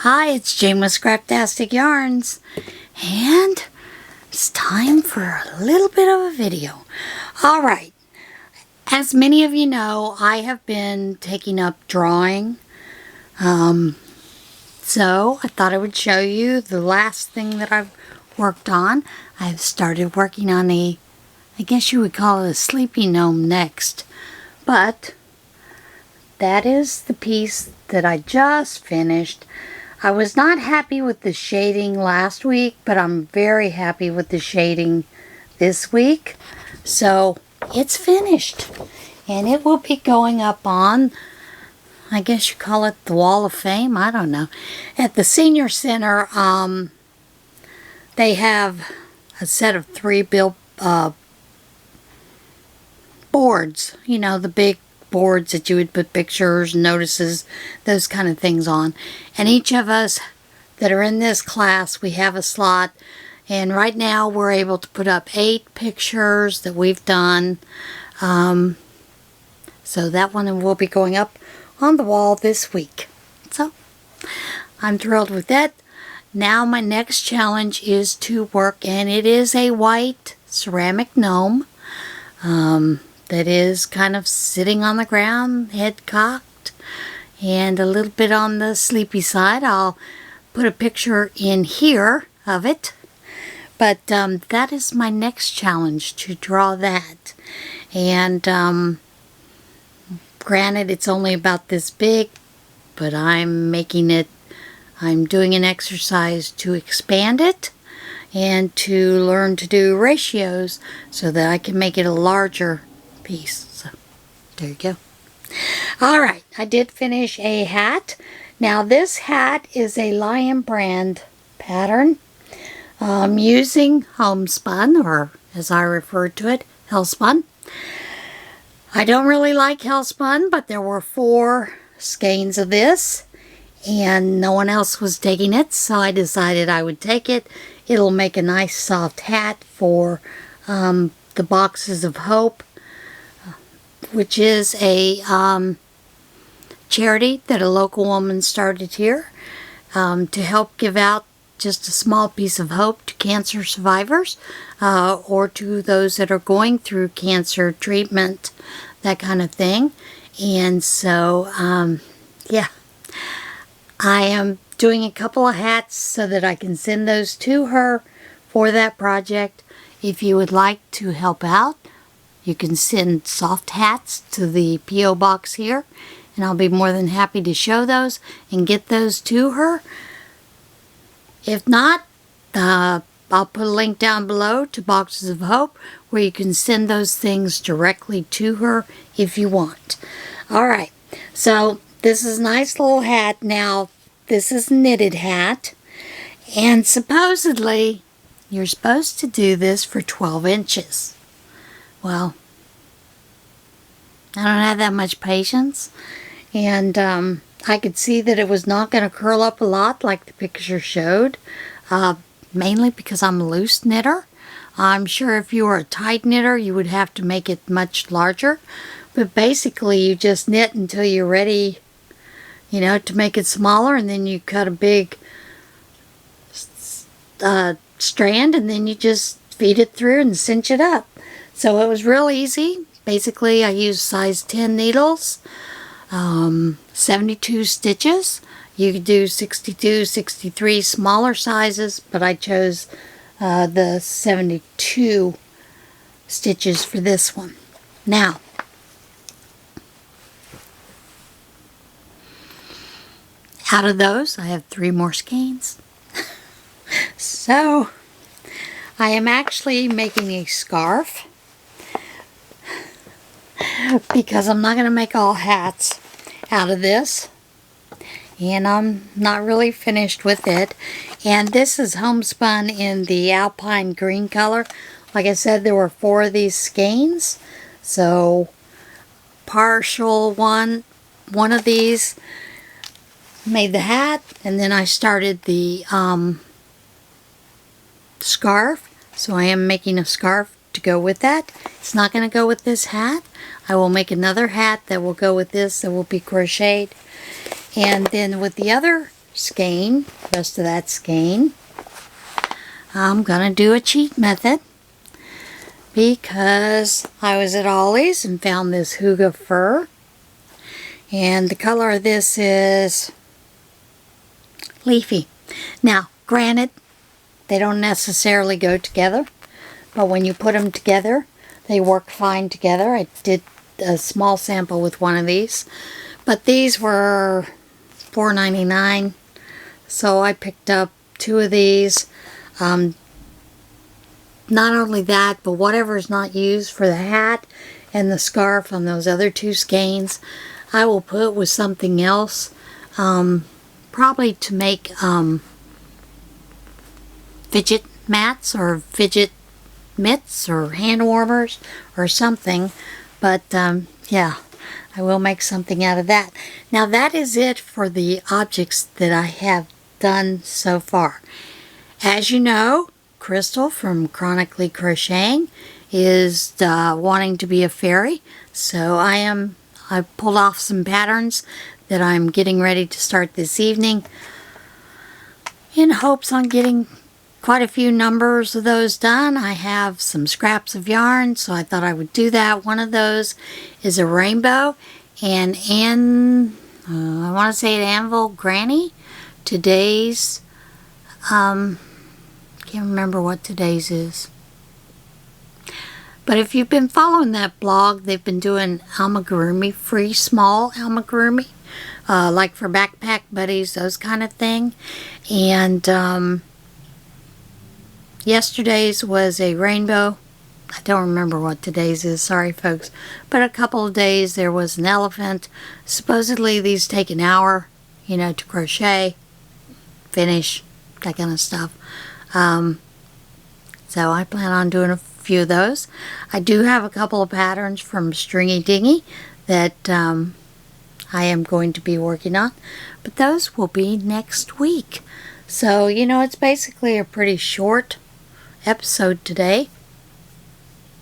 Hi, it's Jane with Scraptasticyarns, and it's time for a little bit of a video. Alright, as many of you know, I have been taking up drawing, so I thought I would show you the last thing that I've worked on. I've started working on I guess you would call it a sleepy gnome next, but that is the piece that I just finished. I was not happy with the shading last week, but I'm very happy with the shading this week. So it's finished, and it will be going up on, I guess you call it the Wall of Fame, I don't know. At the Senior Center, they have a set of 3 boards, you know, the big boards that you would put pictures, notices, those kind of things on. And each of us that are in this class, we have a slot. And right now we're able to put up 8 pictures that we've done. So that one will be going up on the wall this week. So I'm thrilled with that. Now my next challenge is to work, and it is a white ceramic gnome. That is kind of sitting on the ground, head cocked, and a little bit on the sleepy side. I'll put a picture in here of it. But that is my next challenge, to draw that. And granted, it's only about this big, but I'm doing an exercise to expand it and to learn to do ratios so that I can make it a larger piece. So there you go. Alright, I did finish a hat. Now this hat is a Lion brand pattern. I'm using homespun, or as I refer to it, hellspun. I don't really like hellspun, but there were 4 skeins of this and no one else was taking it, so I decided I would take it. It'll make a nice soft hat for the Boxes of Hope, which is a charity that a local woman started here to help give out just a small piece of hope to cancer survivors or to those that are going through cancer treatment, that kind of thing. And so, yeah, I am doing a couple of hats so that I can send those to her for that project. If you would like to help out, you can send soft hats to the P.O. Box here, and I'll be more than happy to show those and get those to her. If not, I'll put a link down below to Boxes of Hope where you can send those things directly to her if you want. Alright, so this is a nice little hat. Now, this is a knitted hat, and supposedly you're supposed to do this for 12 inches. Well, I don't have that much patience, and I could see that it was not going to curl up a lot like the picture showed, mainly because I'm a loose knitter. I'm sure if you were a tight knitter, you would have to make it much larger, but basically you just knit until you're ready, you know, to make it smaller, and then you cut a big strand, and then you just feed it through and cinch it up. So it was real easy. Basically, I used size 10 needles, 72 stitches. You could do 62, 63 smaller sizes, but I chose the 72 stitches for this one. Now, out of those, I have 3 more skeins. So, I am actually making a scarf, because I'm not going to make all hats out of this, and I'm not really finished with it. And this is homespun in the alpine green color. Like I said, there were 4 of these skeins, so partial one of these made the hat, and then I started the scarf. So I am making a scarf to go with that. It's not going to go with this hat. I will make another hat that will go with this, that will be crocheted. And then with the other skein, rest of that skein. I'm gonna do a cheat method because I was at Ollie's and found this Huga fur, and the color of this is leafy. Now, granted, they don't necessarily go together, but when you put them together, they work fine together. I did a small sample with one of these, but these were $4.99, so I picked up 2 of these. Not only that, but whatever is not used for the hat and the scarf on those other 2 skeins, I will put with something else, probably to make fidget mats or fidget mitts or hand warmers or something. But yeah, I will make something out of that. Now that is it for the objects that I have done so far. As you know, Crystal from Chronically Crocheting is wanting to be a fairy, so I pulled off some patterns that I'm getting ready to start this evening in hopes on getting quite a few numbers of those done. I have some scraps of yarn, so I thought I would do that. One of those is a rainbow, and I want to say an Anvil Granny. Today's can't remember what today's is. But if you've been following that blog, they've been doing amigurumi, free small amigurumi, like for backpack buddies, those kind of thing. And yesterday's was a rainbow. I don't remember what today's is, sorry folks. But a couple of days there was an elephant. Supposedly these take an hour, you know, to crochet, finish, that kind of stuff. So I plan on doing a few of those. I do have a couple of patterns from Stringy Dingy that I am going to be working on, but those will be next week. So, you know, it's basically a pretty short episode today.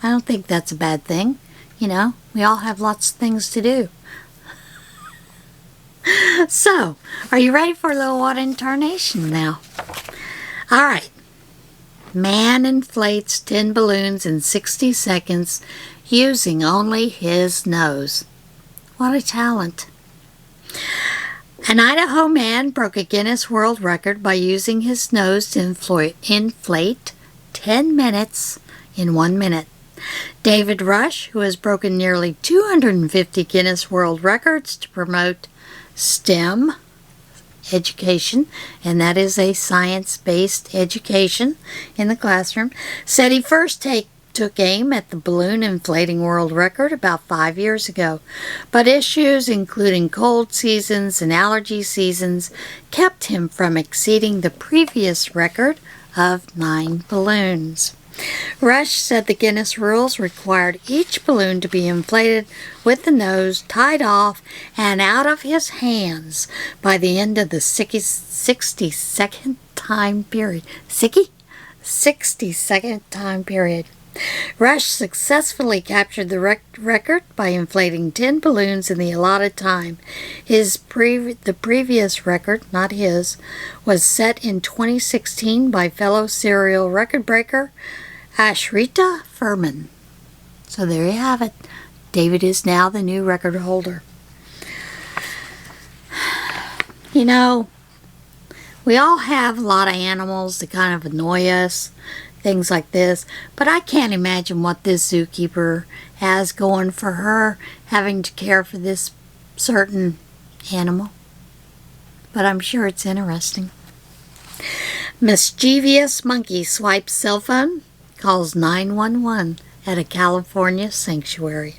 I don't think that's a bad thing. You know, we all have lots of things to do. So, are you ready for a little water intonation now? Alright. Man inflates 10 balloons in 60 seconds using only his nose. What a talent. An Idaho man broke a Guinness World Record by using his nose to inflate 10 minutes in 1 minute. David Rush, who has broken nearly 250 Guinness World Records to promote STEM education, and that is a science-based education in the classroom, said he first took aim at the balloon inflating world record about 5 years ago, but issues including cold seasons and allergy seasons kept him from exceeding the previous record of 9 balloons. Rush said the Guinness rules required each balloon to be inflated with the nose tied off and out of his hands by the end of the 60-second time period. 60-second time period. Rush successfully captured the record by inflating 10 balloons in the allotted time. The previous record, not his, was set in 2016 by fellow serial record breaker Ashrita Furman. So there you have it. David is now the new record holder. You know, we all have a lot of animals that kind of annoy us, things like this, but I can't imagine what this zookeeper has going for her, having to care for this certain animal. But I'm sure it's interesting. Mischievous monkey swipes cell phone, calls 911 at a California sanctuary.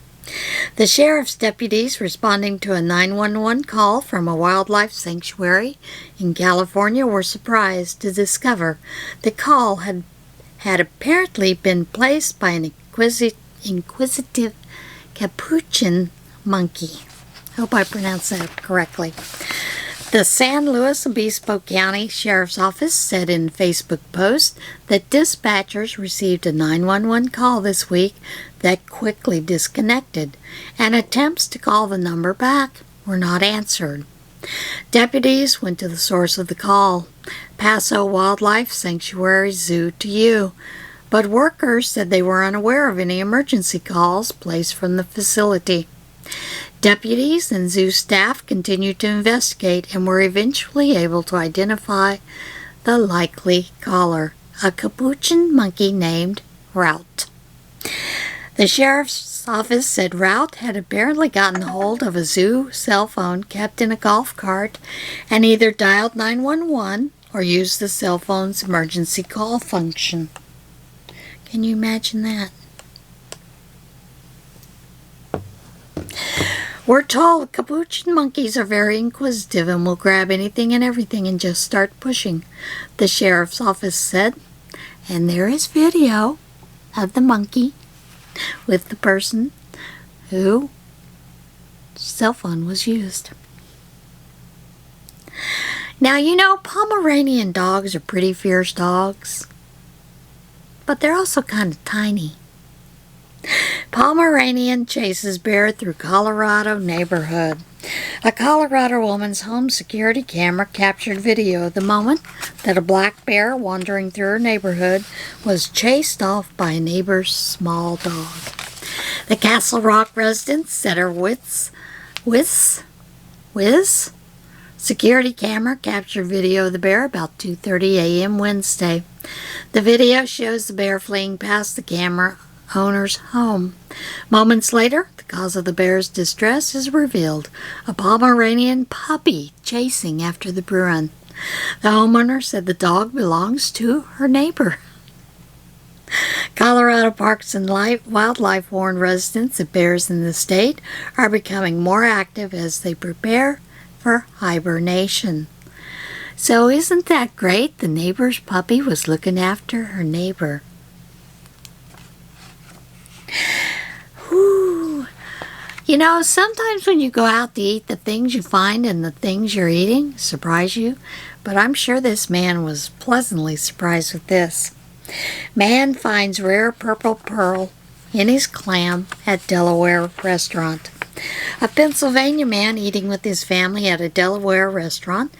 The sheriff's deputies responding to a 911 call from a wildlife sanctuary in California were surprised to discover the call had apparently been placed by an inquisitive capuchin monkey. Hope I pronounced that correctly. The San Luis Obispo County Sheriff's Office said in a Facebook post that dispatchers received a 911 call this week that quickly disconnected, and attempts to call the number back were not answered. Deputies went to the source of the call, Paso Wildlife Sanctuary Zoo to you, but workers said they were unaware of any emergency calls placed from the facility. Deputies and zoo staff continued to investigate and were eventually able to identify the likely caller, a capuchin monkey named Route. The sheriff's office said Route had apparently gotten hold of a zoo cell phone kept in a golf cart and either dialed 911 or used the cell phone's emergency call function. Can you imagine that? We're told capuchin monkeys are very inquisitive and will grab anything and everything and just start pushing, the sheriff's office said. And there is video of the monkey with the person whose cell phone was used. Now, you know, Pomeranian dogs are pretty fierce dogs, but they're also kind of tiny. Pomeranian chases bear through Colorado neighborhood. A Colorado woman's home security camera captured video of the moment that a black bear wandering through her neighborhood was chased off by a neighbor's small dog. The Castle Rock resident said her whiz security camera captured video of the bear about 2:30 a.m. Wednesday. The video shows the bear fleeing past the camera owner's home. Moments later, the cause of the bear's distress is revealed: a Pomeranian puppy chasing after the Bruin. The homeowner said the dog belongs to her neighbor. Colorado Parks and Wildlife warned residents that bears in the state are becoming more active as they prepare for hibernation. So isn't that great? The neighbor's puppy was looking after her neighbor. Whew. You know, sometimes when you go out to eat, the things you find and the things you're eating surprise you, but I'm sure this man was pleasantly surprised with this. Man finds rare purple pearl in his clam at Delaware restaurant. A Pennsylvania man eating with his family at a Delaware restaurant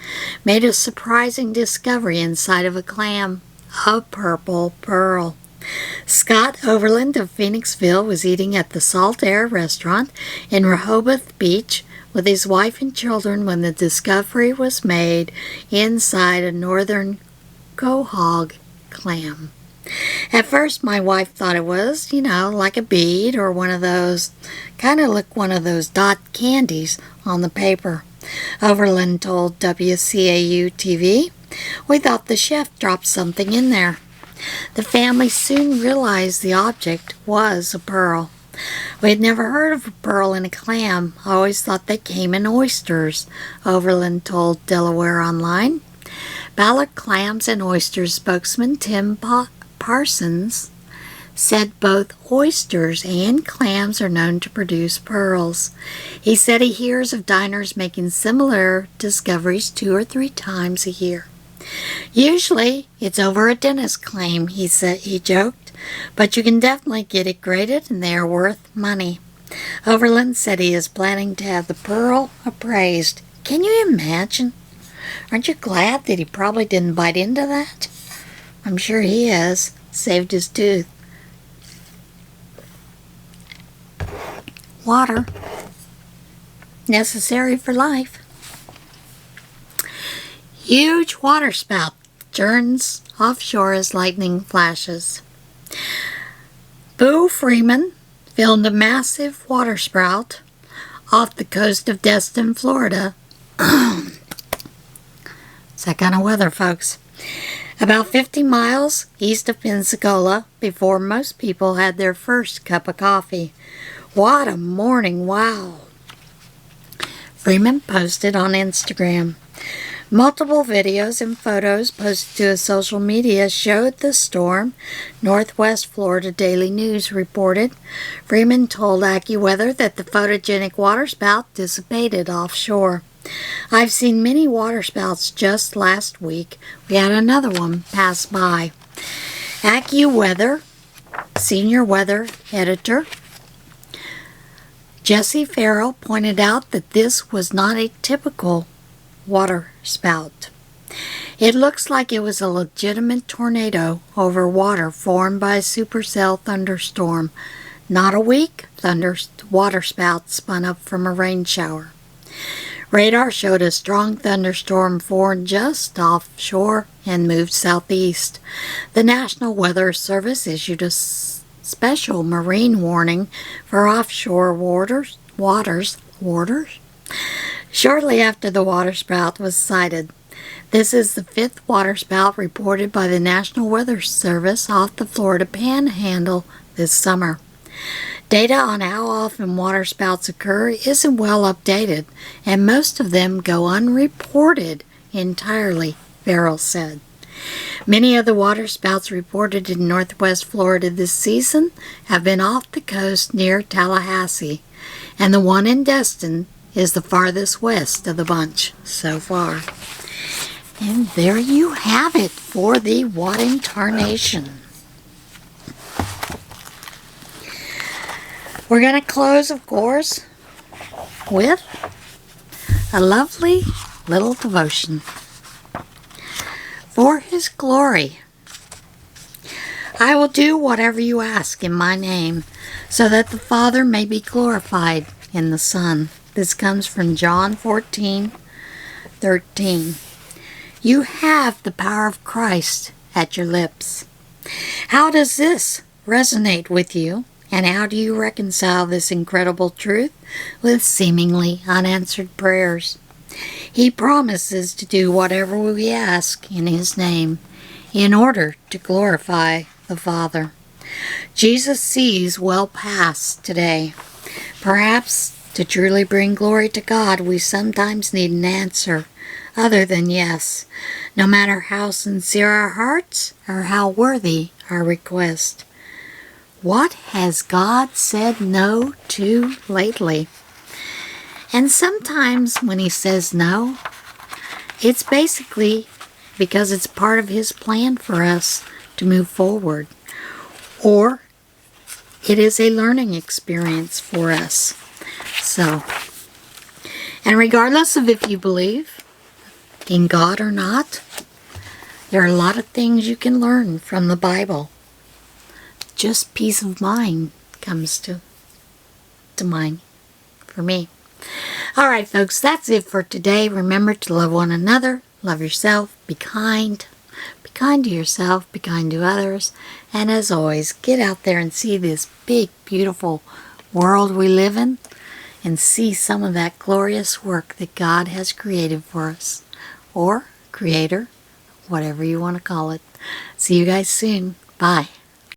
made a surprising discovery inside of a clam, a purple pearl. Scott Overland of Phoenixville was eating at the Salt Air restaurant in Rehoboth Beach with his wife and children when the discovery was made inside a northern quahog clam. At first, my wife thought it was, like a bead or one of those, kind of like one of those dot candies on the paper. Overland told WCAU-TV, "We thought the chef dropped something in there." The family soon realized the object was a pearl. "We had never heard of a pearl in a clam. I always thought they came in oysters," Overland told Delaware Online. Ballard Clams and Oysters spokesman Tim Parsons said both oysters and clams are known to produce pearls. He said he hears of diners making similar discoveries 2 or 3 times a year. "Usually it's over a dentist claim," he joked, "but you can definitely get it graded and they are worth money." Overland said he is planning to have the pearl appraised. Can you imagine? Aren't you glad that he probably didn't bite into that? I'm sure he is. Saved his tooth. Water. Necessary for life. Huge waterspout churns offshore as lightning flashes. Boo Freeman filmed a massive waterspout off the coast of Destin, Florida. It's that kind of weather, folks. About 50 miles east of Pensacola before most people had their first cup of coffee. What a morning, wow. Freeman posted on Instagram. Multiple videos and photos posted to his social media showed the storm, Northwest Florida Daily News reported. Freeman told AccuWeather that the photogenic waterspout dissipated offshore. "I've seen many waterspouts just last week. We had another one pass by." AccuWeather senior weather editor Jesse Farrell pointed out that this was not a typical waterspout. It looks like it was a legitimate tornado over water formed by a supercell thunderstorm. Not a weak waterspout spun up from a rain shower. Radar showed a strong thunderstorm formed just offshore and moved southeast. The National Weather Service issued a special marine warning for offshore waters shortly after the waterspout was sighted. This is the 5th waterspout reported by the National Weather Service off the Florida Panhandle this summer. Data on how often waterspouts occur isn't well updated, and most of them go unreported entirely, Farrell said. Many of the waterspouts reported in northwest Florida this season have been off the coast near Tallahassee, and the one in Destin is the farthest west of the bunch so far. And there you have it for the What in Tarnation. We're going to close, of course, with a lovely little devotion. For His glory, I will do whatever you ask in my name, so that the Father may be glorified in the Son. This comes from John 14:13. You have the power of Christ at your lips. How does this resonate with you? And how do you reconcile this incredible truth with seemingly unanswered prayers? He promises to do whatever we ask in His name in order to glorify the Father. Jesus sees well past today. Perhaps to truly bring glory to God, we sometimes need an answer other than yes, no matter how sincere our hearts or how worthy our request. What has God said no to lately? And sometimes when He says no, it's basically because it's part of His plan for us to move forward. Or it is a learning experience for us. So, and regardless of if you believe in God or not, there are a lot of things you can learn from the Bible. Just peace of mind comes to mind for me. All right, folks, that's it for today. Remember to love one another, love yourself, be kind to yourself, be kind to others, and as always, get out there and see this big, beautiful world we live in, and see some of that glorious work that God has created for us, or Creator, whatever you want to call it. See you guys soon. Bye.